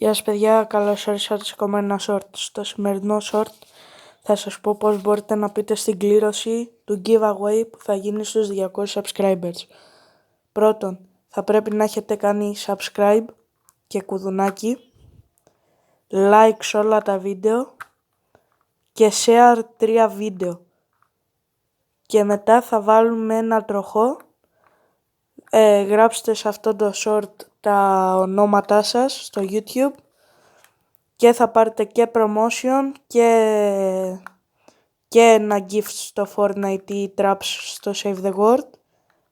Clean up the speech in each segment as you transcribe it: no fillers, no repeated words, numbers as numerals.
Γεια σας παιδιά, καλώς ήρθατε σε ακόμα ένα short. Στο σημερινό short θα σας πω πώς μπορείτε να πείτε στην κλήρωση του giveaway που θα γίνει στους 200 subscribers. Πρώτον, θα πρέπει να έχετε κάνει subscribe και κουδουνάκι, like σε όλα τα βίντεο και share 3 βίντεο. Και μετά θα βάλουμε ένα τροχό, γράψτε σε αυτό το short τα ονόματά σας στο YouTube και θα πάρετε και promotion και ένα gift στο Fortnite ή Traps στο Save the World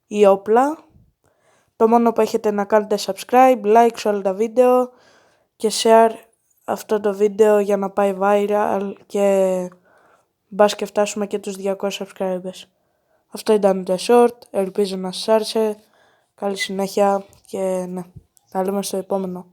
ή όπλα. Το μόνο που έχετε να κάνετε subscribe, like σε όλα τα βίντεο και share αυτό το βίντεο για να πάει viral και μπας και φτάσουμε και τους 200 subscribers. Αυτό ήταν το short, ελπίζω να σας άρεσε, καλή συνέχεια και ναι, τα λέμε στο επόμενο.